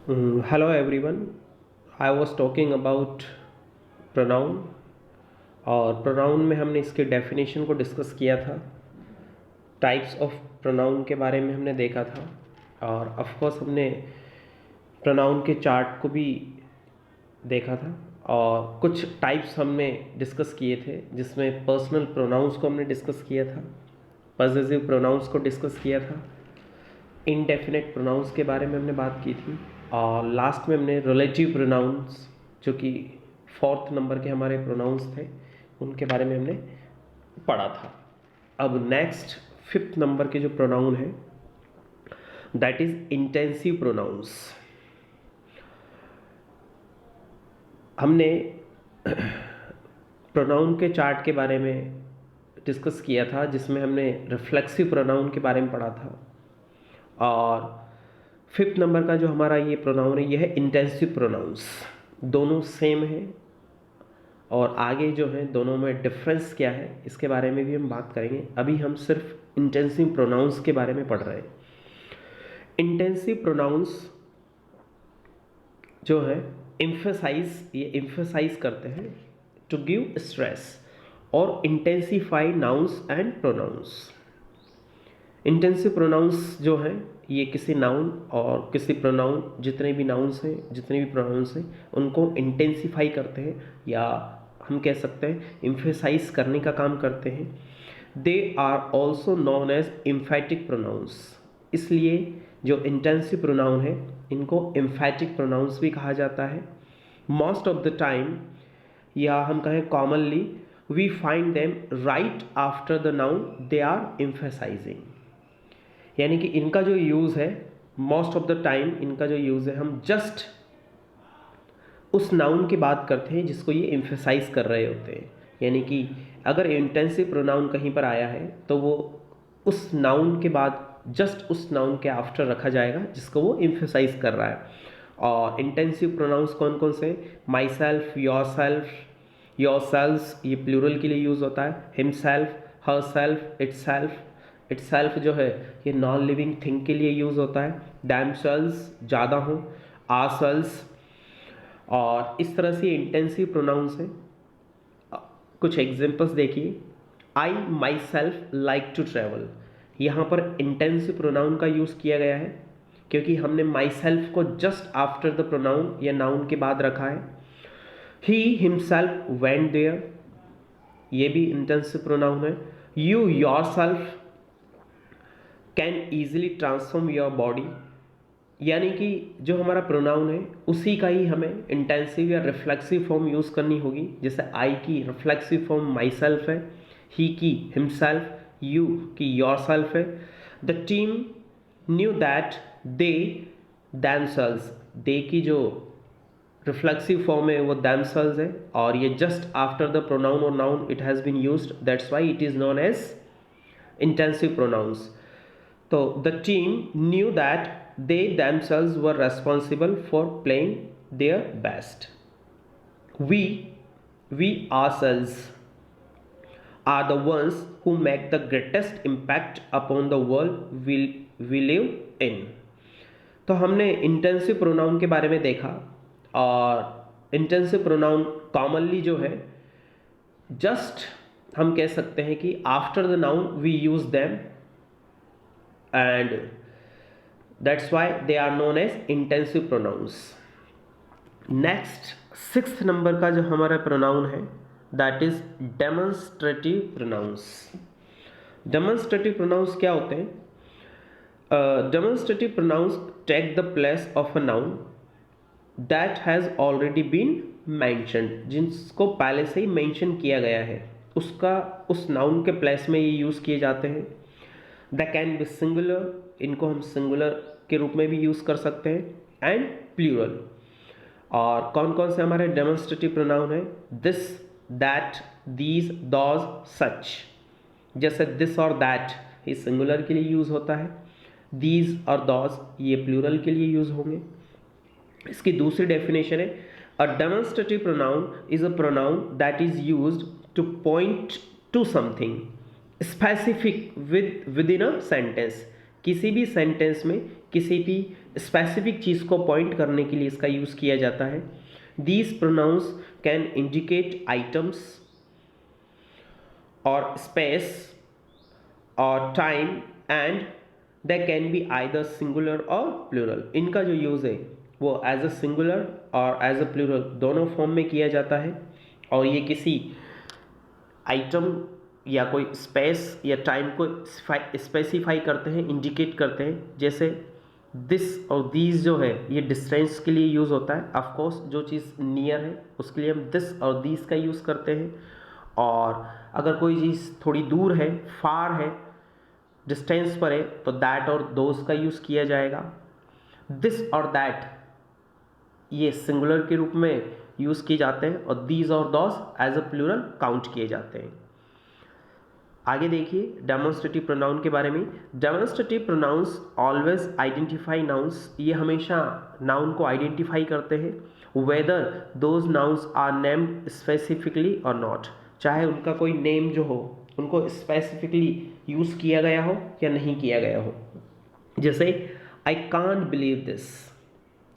Hello everyone. I was talking about pronoun और pronoun में हमने इसके definition को discuss किया था, types of pronoun के बारे में हमने देखा था और of course हमने pronoun के chart को भी देखा था और कुछ types हमने discuss किए थे जिसमें personal pronouns को हमने discuss किया था, possessive pronouns को discuss किया था, इनडेफिनेट प्रोनाउंस के बारे में हमने बात की थी और लास्ट में हमने रिलेटिव प्रोनाउंस जो कि फोर्थ नंबर के हमारे प्रोनाउंस थे उनके बारे में हमने पढ़ा था। अब नेक्स्ट फिफ्थ नंबर के जो प्रोनाउन है दैट इज इंटेंसिव प्रोनाउंस। हमने प्रोनाउन के चार्ट के बारे में डिस्कस किया था जिसमें हमने रिफ्लेक्सिव प्रोनाउन के बारे में पढ़ा था और फिफ्थ नंबर का जो हमारा ये प्रोनाउन है ये है इंटेंसिव प्रोनाउंस। दोनों सेम है और आगे जो है दोनों में डिफरेंस क्या है इसके बारे में भी हम बात करेंगे। अभी हम सिर्फ इंटेंसिव प्रोनाउंस के बारे में पढ़ रहे हैं। इंटेंसिव प्रोनाउंस जो है एम्फेसाइज करते हैं टू गिव स्ट्रेस और intensify nouns and pronouns. Intensive pronouns जो है ये किसी नाउन और किसी प्रोनाउन जितने भी प्रोनाउंस हैं उनको इंटेंसिफाई करते हैं या हम कह सकते हैं एम्फेसाइज करने का काम करते हैं। They are also known as emphatic pronouns. इसलिए जो इंटेंसिव प्रोनाउन है इनको एम्फैटिक प्रोनाउंस भी कहा जाता है। मोस्ट ऑफ द टाइम या हम कहें commonly we find them right after the noun they are emphasizing. यानी कि इनका जो यूज़ है मोस्ट ऑफ द टाइम इनका जो यूज़ है हम जस्ट उस नाउन की बात करते हैं जिसको ये एम्फेसाइज कर रहे होते हैं। यानी कि अगर इंटेंसिव प्रोनाउन कहीं पर आया है तो वो उस नाउन के बाद जस्ट उस नाउन के आफ्टर रखा जाएगा जिसको वो एम्फेसाइज कर रहा है। और इंटेंसिव प्रोनाउंस कौन कौन से? माई सेल्फ, योर सेल्फ ये प्लूरल के लिए यूज़ होता है। हिमसेल्फ, हर सेल्फ, इटसेल्फ जो है ये नॉन लिविंग थिंग के लिए यूज़ होता है। डैमसेल्स ज़्यादा हो, आरसेल्स। और इस तरह से इंटेंसिव प्रोनाउंस है। कुछ एग्जांपल्स देखिए। I myself like to travel, यहाँ पर इंटेंसिव प्रोनाउन का यूज़ किया गया है क्योंकि हमने माई सेल्फ को जस्ट आफ्टर द प्रोनाउन या नाउन के बाद रखा है। ही हिमसेल्फ वेंट देयर, ये भी इंटेंसिव प्रोनाउन है। You your self can easily transform your body, यानी कि जो हमारा प्रोनाउन है उसी का ही हमें इंटेंसिव या रिफ्लेक्सिव फॉर्म यूज़ करनी होगी। जैसे आई की रिफ्लेक्सिव फॉर्म माई सेल्फ है, ही की हिमसेल्फ, यू की योर सेल्फ है। The team knew that they themselves, they की जो रिफ्लेक्सिव फॉर्म है वो दैमसेल्स है और ये जस्ट आफ्टर द प्रोनाउन और noun it has been used, that's why it is known as intensive pronouns. तो the team knew that they themselves were responsible for playing their best. We ourselves are the ones who make the greatest impact upon the world we live in. तो हमने intensive pronoun के बारे में देखा और intensive pronoun commonly जो है just हम कह सकते हैं कि after the noun we use them and that's why they are known as intensive pronouns. Next, sixth number का जो हमारा प्रोनाउन है that is demonstrative pronouns. Demonstrative pronouns क्या होते हैं? Demonstrative pronouns take the place of a noun that has already been mentioned. जिसको पहले से ही मेंशन किया गया है उसका उस नाउन के प्लेस में ये यूज़ किए जाते हैं। द कैन बी सिंगुलर, इनको हम सिंगुलर के रूप में भी यूज़ कर सकते हैं, एंड प्लूरल। और कौन कौन से हमारे डेमोन्स्ट्रेटिव प्रोनाउन है? दिस, दैट, दीज, दोज, सच। जैसे दिस और दैट ये सिंगुलर के लिए यूज़ होता है, दीज और दोज ये प्लूरल के लिए यूज़ होंगे। इसकी दूसरी डेफिनेशन है अ demonstrative pronoun is a pronoun that is used two point two something specific with in a sentence. किसी भी सेंटेंस में किसी भी स्पेसिफिक चीज़ को पॉइंट करने के लिए इसका यूज़ किया जाता है। These pronouns can indicate items और स्पेस और time and they can be either singular और प्लूरल। इनका जो यूज़ है वो एज अ सिंगुलर और एज अ प्लूरल दोनों फॉर्म में किया जाता है, और ये किसी आइटम या कोई स्पेस या टाइम को स्पेसिफाई करते हैं, इंडिकेट करते हैं। जैसे दिस और दीज जो है ये डिस्टेंस के लिए यूज़ होता है। ऑफ कोर्स जो चीज़ नियर है उसके लिए हम दिस और दीज का यूज़ करते हैं, और अगर कोई चीज़ थोड़ी दूर है, फार है, डिस्टेंस पर है, तो दैट और दोज का यूज़ किया जाएगा। दिस और दैट ये सिंगुलर के रूप में यूज़ किए जाते हैं, और दीज और those as a plural count किए जाते हैं। आगे देखिए डेमोन्स्ट्रेटिव प्रोनाउन के बारे में। Demonstrative pronouns always identify nouns, ये हमेशा नाउन को आइडेंटिफाई करते हैं। Whether those nouns are named specifically और नॉट, चाहे उनका कोई नेम जो हो उनको स्पेसिफिकली यूज़ किया गया हो या नहीं किया गया हो। जैसे आई कांट बिलीव दिस,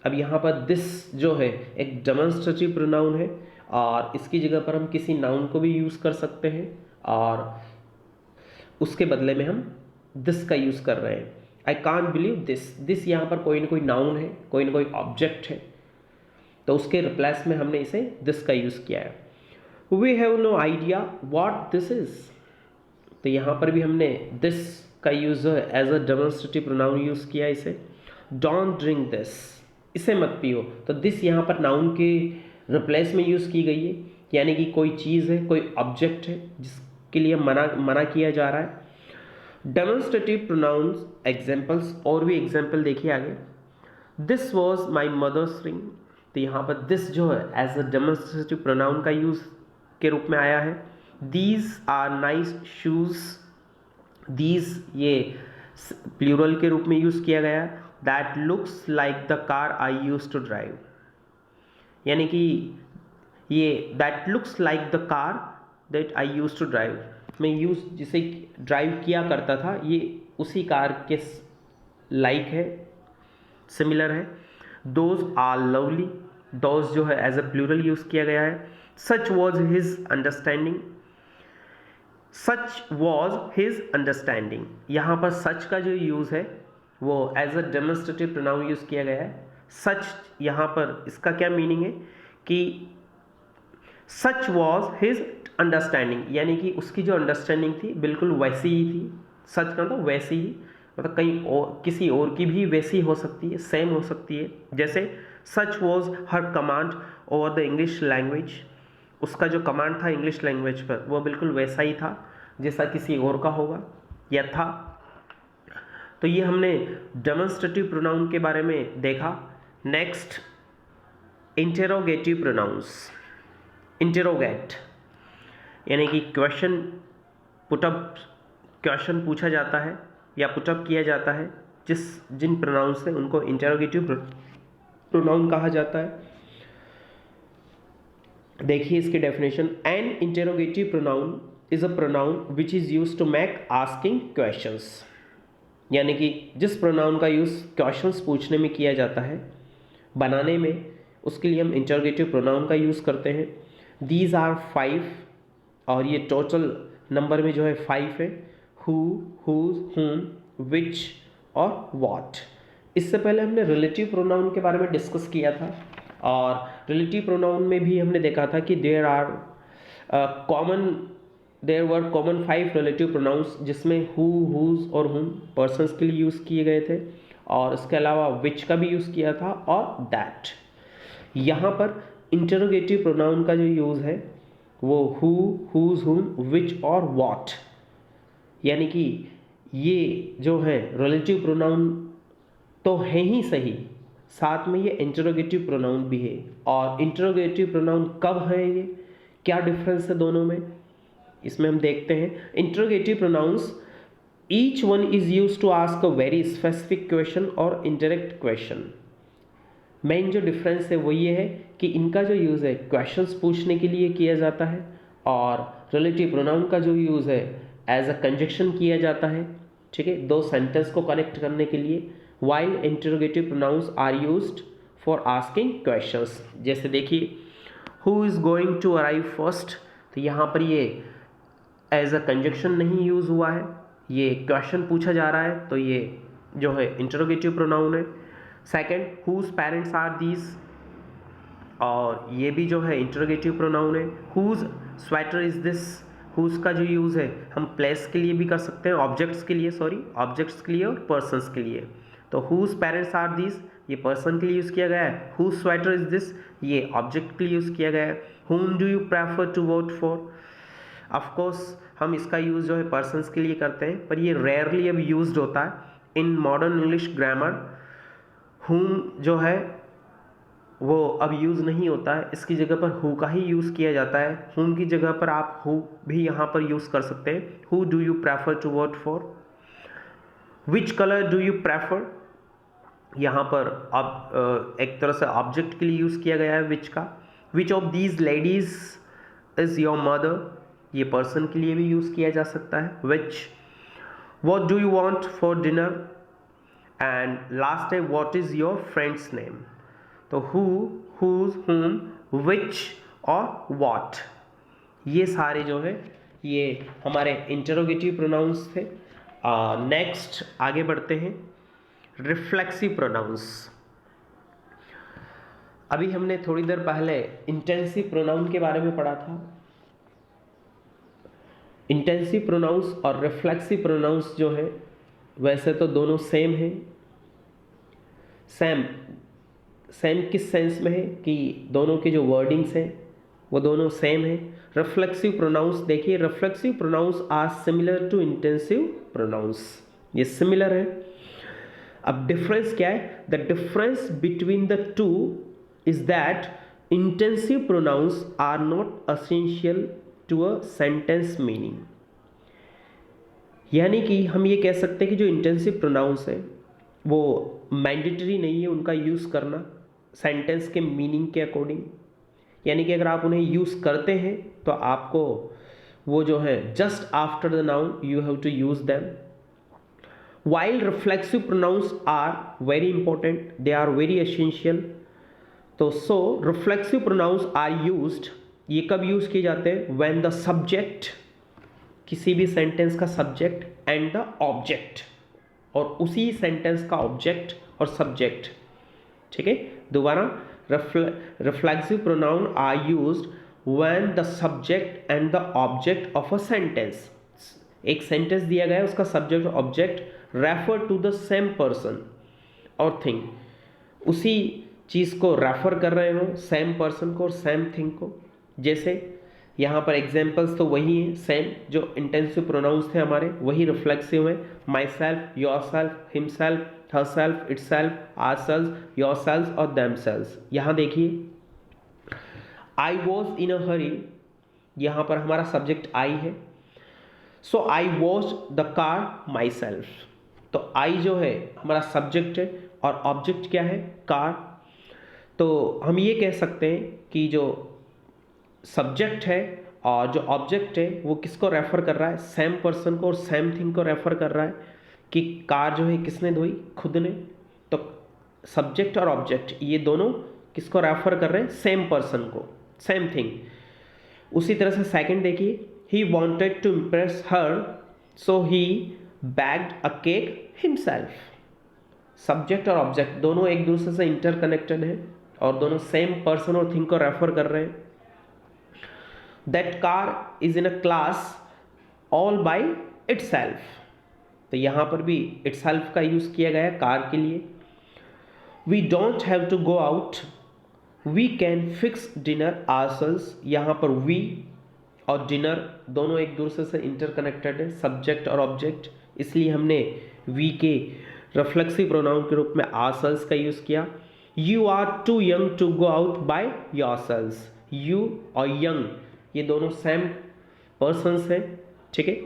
अब यहाँ पर दिस जो है एक डेमोन्स्ट्रेटिव प्रोनाउन है, और इसकी जगह पर हम किसी नाउन को भी यूज़ कर सकते हैं, और उसके बदले में हम दिस का यूज़ कर रहे हैं। I can't believe this, this यहाँ पर कोई ना कोई नाउन है, कोई ना कोई ऑब्जेक्ट है, तो उसके रिप्लेस में हमने इसे दिस का यूज़ किया है। We have no idea what this is, तो यहाँ पर भी हमने दिस का use as a demonstrative pronoun use किया इसे। डोंट ड्रिंक दिस, इसे मत पियो, तो दिस यहाँ पर नाउन के रिप्लेस में यूज़ की गई है, यानी कि कोई चीज़ है, कोई ऑब्जेक्ट है जिसके लिए मना किया जा रहा है। डेमोन्स्ट्रेटिव प्रोनाउंस एग्जाम्पल्स, और भी एग्जाम्पल देखिए आगे। This was my mother's ring, तो यहाँ पर दिस जो है एज अ डेमोन्स्ट्रेटिव प्रोनाउन का यूज़ के रूप में आया है। These are nice shoes, these ये प्लूरल के रूप में यूज़ किया गया। That looks like the car I use to drive, यानी कि ये that looks like the car that I use to drive, मैं जिसे ड्राइव किया करता था, ये उसी कार के लाइक है, सिमिलर है। दोज आर लवली, दोज जो है एज अ प्लूरल यूज़ किया गया है। Such was his understanding, such was his understanding, यहाँ पर सच का जो यूज़ है वो as a demonstrative pronoun use किया गया है। सच यहाँ पर इसका क्या मीनिंग है कि सच वॉज हिज अंडरस्टैंडिंग, यानी कि उसकी जो अंडरस्टैंडिंग थी बिल्कुल वैसी ही थी। सच का तो वैसी ही, मतलब कहीं और किसी और की भी वैसी हो सकती है, सेम हो सकती है। जैसे सच was her command over the English language, उसका जो कमांड था इंग्लिश लैंग्वेज पर वो बिल्कुल वैसा ही था जैसा किसी और का होगा या था। तो ये हमने डेमोन्स्ट्रेटिव प्रोनाउन के बारे में देखा। Next interrogative pronounce. इंटेरोगेट यानी कि क्वेश्चन पुटअप, क्वेश्चन पूछा जाता है या पुटअप किया जाता है, जिन प्रोनाउन से उनको इंटेरोगेटिव प्रोनाउन कहा जाता है। देखिए इसकी definition. An interrogative pronoun is a pronoun which is use to make asking questions, यानी कि जिस प्रोनाउन का यूज़ क्वेश्चंस पूछने में किया जाता है, बनाने में, उसके लिए हम इंटेरोगेटिव प्रोनाउन का यूज़ करते हैं। दीज आर 5, और ये टोटल नंबर में जो है 5 है। हु, हुज, हुम, विच और व्हाट। इससे पहले हमने रिलेटिव प्रोनाउन के बारे में डिस्कस किया था, और रिलेटिव प्रोनाउन में भी हमने देखा था कि there were common 5 relative pronouns, जिसमें हु, हुज और हुम पर्सन्स के लिए यूज़ किए गए थे, और इसके अलावा विच का भी यूज़ किया था, और दैट। यहाँ पर इंटेरोगेटिव प्रोनाउन का जो यूज़ है वो हु, हुज, हुम, विच और व्हाट, यानी कि ये जो है रिलेटिव प्रोनाउन तो है ही सही, साथ में ये इंटेरोगेटिव प्रोनाउन भी है। और इंटेरोगेटिव प्रोनाउन कब है, ये क्या डिफरेंस है दोनों में, इसमें हम देखते हैं। Interrogative pronouns each one is use to ask a very specific question और इनडायरेक्ट क्वेश्चन। मेन जो डिफरेंस है वो ये है कि इनका जो यूज़ है क्वेश्चंस पूछने के लिए किया जाता है, और रिलेटिव प्रोनाउन का जो यूज़ है एज अ कंजक्शन किया जाता है, ठीक है, दो सेंटेंस को कनेक्ट करने के लिए। While interrogative pronouns are used for asking questions. जैसे देखिए, who is going to arrive first, तो यहाँ पर ये एज अ कंजक्शन नहीं यूज हुआ है, ये क्वेश्चन पूछा जा रहा है, तो ये जो है इंटरोगेटिव प्रोनाउन है। Second, whose parents are these, और ये भी जो है इंटरोगेटिव प्रोनाउन है। Whose sweater is this, whose का जो यूज़ है हम प्लेस के लिए भी कर सकते हैं, ऑब्जेक्ट्स के लिए, सॉरी ऑब्जेक्ट्स के लिए और पर्सन्स के लिए। तो हुज पेरेंट्स आर दिस, ये पर्सन के लिए यूज़ किया गया है। हुज स्वेटर इज दिस, ये ऑब्जेक्ट के लिए यूज़ किया गया है। Whom do you prefer to vote for, of course हम इसका यूज़ जो है पर्सन्स के लिए करते हैं, पर ये रेयरली अब यूज्ड होता है इन मॉडर्न इंग्लिश ग्रामर। हुम जो है वो अब यूज़ नहीं होता है, इसकी जगह पर हु का ही यूज़ किया जाता है। हुम की जगह पर आप हु भी यहाँ पर यूज़ कर सकते हैं। Who do you prefer to vote for, which colour do you prefer, यहाँ पर अब एक तरह से ऑब्जेक्ट के लिए यूज़ किया गया है विच का। Which of these ladies is your mother, ये पर्सन के लिए भी यूज़ किया जा सकता है which. What do you want for dinner, and last है what is your friend's name. तो हु, हुज, हुम, विच और व्हाट, ये सारे जो है ये हमारे इंटरोगेटिव प्रोनाउंस थे। नेक्स्ट आगे बढ़ते हैं, रिफ्लेक्सिव प्रोनाउंस। अभी हमने थोड़ी देर पहले इंटेंसिव प्रोनाउन के बारे में पढ़ा था। इंटेंसिव प्रोनाउंस और रिफ्लेक्सिव प्रोनाउंस जो है वैसे तो दोनों सेम है। सेम किस सेंस में है कि दोनों के जो वर्डिंग्स हैं वो दोनों सेम है। रिफ्लेक्सिव प्रोनाउंस देखिए, reflexive pronouns are similar to intensive pronouns, ये सिमिलर है। अब डिफरेंस क्या है, the difference between the two is that intensive pronouns are not essential to a sentence meaning. यानी कि हम ये कह सकते हैं कि जो इंटेंसिव प्रोनाउंस है वो मैंडेटरी नहीं है उनका यूज़ करना सेंटेंस के मीनिंग के अकॉर्डिंग। यानी कि अगर आप उन्हें यूज़ करते हैं तो आपको वो जो है just after the noun you have to use them. While reflexive pronouns are very important, they are very essential. तो so reflexive pronouns are used, ये कब यूज किए जाते हैं, व्हेन द सब्जेक्ट, किसी भी सेंटेंस का सब्जेक्ट एंड द ऑब्जेक्ट, और उसी सेंटेंस का ऑब्जेक्ट और सब्जेक्ट, ठीक है। दोबारा, reflexive pronoun are used when the subject and the object of a sentence, एक सेंटेंस दिया गया है उसका सब्जेक्ट और object refer to the same person और थिंग, उसी चीज़ को रेफर कर रहे हो, सेम पर्सन को और सेम थिंग को। जैसे यहाँ पर एग्जाम्पल्स तो वही हैं, सेम जो इंटेंसिव प्रोनाउंस थे हमारे वही रिफ्लेक्सिव है। My self, your self, himself, herself, itself, ourselves, yourselves और देमसेल्व्स। यहाँ देखिए, आई वॉज इन अ हरी, यहाँ पर हमारा सब्जेक्ट आई है। So I wash the car myself, तो आई जो है हमारा सब्जेक्ट है और ऑब्जेक्ट क्या है, कार। तो हम ये कह सकते हैं कि जो सब्जेक्ट है और जो ऑब्जेक्ट है वो किसको रेफर कर रहा है, सेम पर्सन को और सेम थिंग को रेफर कर रहा है। कि कार जो है किसने धोई, खुद ने। तो सब्जेक्ट और ऑब्जेक्ट ये दोनों किसको रेफर कर रहे हैं, सेम पर्सन को, सेम थिंग। उसी तरह से सेकंड देखिए, he wanted to impress her so he baked a cake himself. Subject और ऑब्जेक्ट दोनों एक दूसरे से इंटरकनेक्टेड है और दोनों सेम पर्सन और थिंग को रेफर कर रहे हैं। That car is in a class all by itself, तो यहां पर भी इटसेल्फ का यूज किया गया है कार के लिए। We don't have to go out, we can fix dinner ourselves, यहां पर वी और डिनर दोनों एक दूसरे से इंटरकनेक्टेड है, सब्जेक्ट और ऑब्जेक्ट, इसलिए हमने वी के रिफ्लेक्सिव प्रोनाउन के रूप में आवरसेल्व्स का यूज किया। You are too young to go out by yourselves, you और यंग ये दोनों सेम पर्सन्स हैं, ठीक है,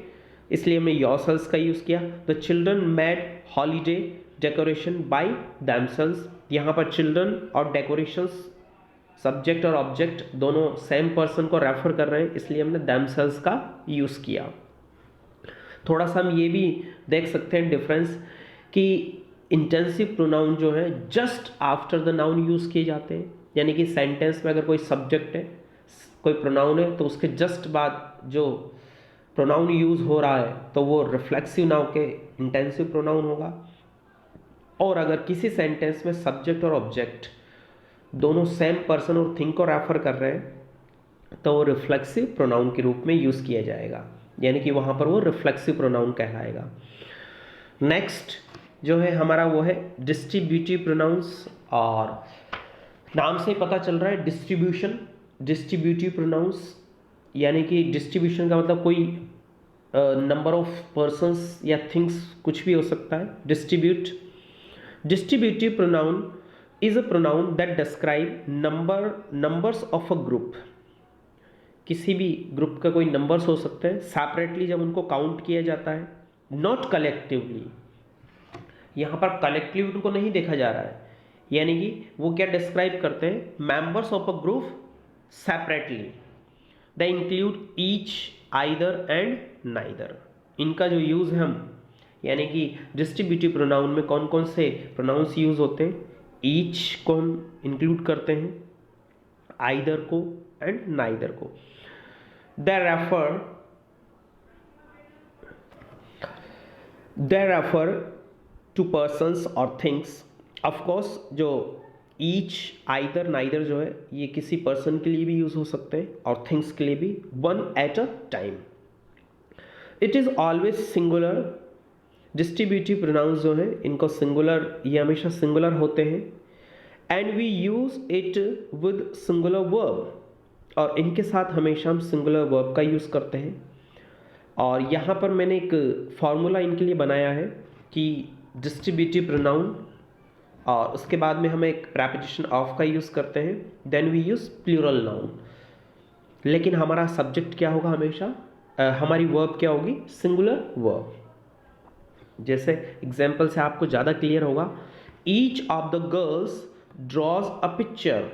इसलिए हमने योरसेल्व्स का यूज किया। The children made holiday decoration by themselves, यहाँ पर चिल्ड्रन और डेकोरेशंस सब्जेक्ट और ऑब्जेक्ट दोनों सेम पर्सन को रेफर कर रहे हैं, इसलिए हमने देमसेल्व्स का यूज किया। थोड़ा सा हम ये भी देख सकते हैं डिफरेंस कि इंटेंसिव प्रोनाउन जो है just after the noun use किए जाते हैं, यानी कि सेंटेंस में अगर कोई सब्जेक्ट है, कोई प्रोनाउन है, तो उसके जस्ट बाद जो प्रोनाउन यूज़ हो रहा है तो वो रिफ्लेक्सिव नाउन के इंटेंसिव प्रोनाउन होगा। और अगर किसी सेंटेंस में सब्जेक्ट और ऑब्जेक्ट दोनों सेम पर्सन और थिंग को रेफर कर रहे हैं तो वो रिफ्लेक्सिव प्रोनाउन के रूप में यूज़ किया जाएगा, यानी कि वहाँ पर वो रिफ्लेक्सिव प्रोनाउन कहलाएगा। नेक्स्ट जो है हमारा वो है डिस्ट्रीब्यूटिव प्रोनाउंस, और नाम से पता चल रहा है डिस्ट्रीब्यूशन, डिस्ट्रीब्यूटिव प्रोनाउंस यानी कि डिस्ट्रीब्यूशन का मतलब कोई नंबर ऑफ पर्सन्स या थिंग्स कुछ भी हो सकता है। Distributive pronoun is a pronoun that describe numbers of a group. किसी भी ग्रुप का कोई नंबर्स हो सकते हैं सेपरेटली जब उनको काउंट किया जाता है, नॉट कलेक्टिवली। यहाँ पर कलेक्टिव उनको नहीं देखा जा रहा है, यानी कि वो क्या डिस्क्राइब करते हैं, members of a group separately. They include each, either and neither. इनका जो यूज़ है हम, यानी कि डिस्ट्रीब्यूटिव प्रोनाउन में कौन कौन से प्रोनाउंस यूज़ होते हैं, ईच को हम इंक्लूड करते हैं, आइदर को एंड नाइदर को। दे रेफर टू पर्सन्स और थिंग्स। ऑफ कोर्स जो ईच, आइदर, नाइदर जो है ये किसी पर्सन के लिए भी यूज़ हो सकते हैं और थिंग्स के लिए भी, one at a time. It is always singular. Distributive pronouns जो है इनको सिंगुलर, ये हमेशा सिंगुलर होते हैं। And we use it with singular verb, और इनके साथ हमेशा हम सिंगुलर वर्ब का यूज़ करते हैं। और यहाँ पर मैंने एक फार्मूला इनके लिए बनाया है कि डिस्ट्रीब्यूटिव प्रोनाउन और उसके बाद में हम एक प्रेपोजिशन ऑफ का यूज़ करते हैं, then we use plural noun. लेकिन हमारा सब्जेक्ट क्या होगा हमेशा, हमारी वर्ब क्या होगी, सिंगुलर वर्ब। जैसे एग्जाम्पल से आपको ज़्यादा क्लियर होगा, each of the girls draws a picture.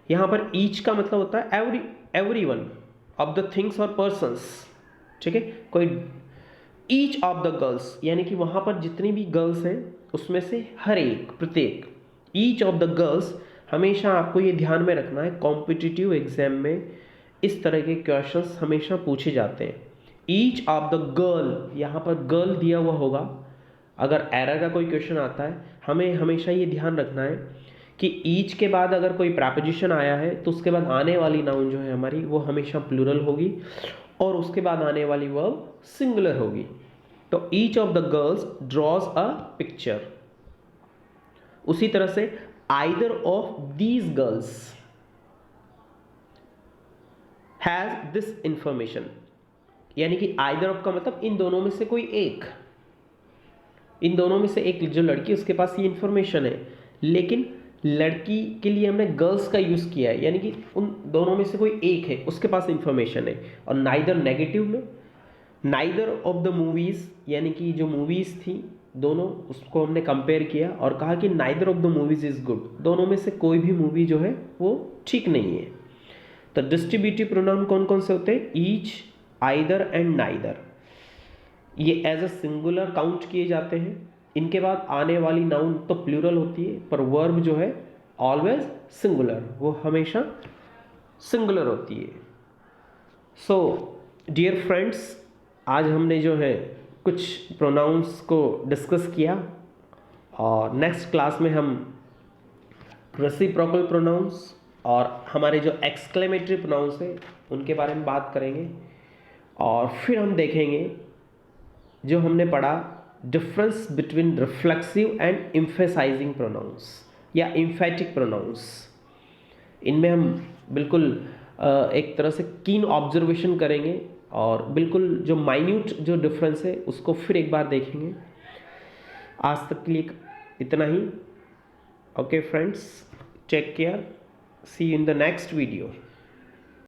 यहाँ पर ईच का मतलब होता है every one of the things और पर्सन्स, ठीक है। कोई ईच ऑफ द गर्ल्स यानी कि वहाँ पर जितनी भी गर्ल्स हैं उसमें से हर एक, प्रत्येक। ईच ऑफ द गर्ल्स हमेशा आपको ये ध्यान में रखना है, कॉम्पिटिटिव एग्जाम में इस तरह के क्वेश्चंस हमेशा पूछे जाते हैं। ईच ऑफ द गर्ल, यहाँ पर गर्ल दिया हुआ होगा। अगर एरर का कोई क्वेश्चन आता है हमें हमेशा ये ध्यान रखना है कि ईच के बाद अगर कोई प्रेपोजिशन आया है तो उसके बाद आने वाली नाउन जो है हमारी वो हमेशा प्लूरल होगी और उसके बाद आने वाली वर्ब सिंगुलर होगी। तो each of the girls draws a picture. उसी तरह से either of these girls has this information, यानी कि आइदर ऑफ का मतलब इन दोनों में से कोई एक, इन दोनों में से एक जो लड़की उसके पास ये इंफॉर्मेशन है, लेकिन लड़की के लिए हमने गर्ल्स का यूज़ किया है, यानी कि उन दोनों में से कोई एक है उसके पास इंफॉर्मेशन है। और नाइदर नेगेटिव में, नाइदर ऑफ द मूवीज़, यानी कि जो मूवीज़ थी दोनों उसको हमने कंपेयर किया और कहा कि neither of the movies is good, दोनों में से कोई भी मूवी जो है वो ठीक नहीं है। तो डिस्ट्रीब्यूटिव प्रोनाउन कौन कौन से होते हैं, ईच, आइदर एंड नाइदर। ये एज अ सिंगुलर काउंट किए जाते हैं। इनके बाद आने वाली नाउन तो प्लूरल होती है पर वर्ब जो है ऑलवेज सिंगुलर, वो हमेशा सिंगुलर होती है। सो डियर फ्रेंड्स, आज हमने जो है कुछ प्रोनाउंस को डिस्कस किया और नेक्स्ट क्लास में हम रेसिप्रोकल प्रोनाउंस और हमारे जो एक्सक्लेमेटरी प्रोनाउंस है उनके बारे में बात करेंगे। और फिर हम देखेंगे जो हमने पढ़ा, difference between reflexive and emphasizing pronouns या एम्फेटिक प्रोनाउंस। इनमें हम बिल्कुल एक तरह से कीन ऑब्जर्वेशन करेंगे और बिल्कुल जो माइन्यूट जो डिफरेंस है उसको फिर एक बार देखेंगे। आज तक के लिए इतना ही। Okay friends, take care, see you in the next video.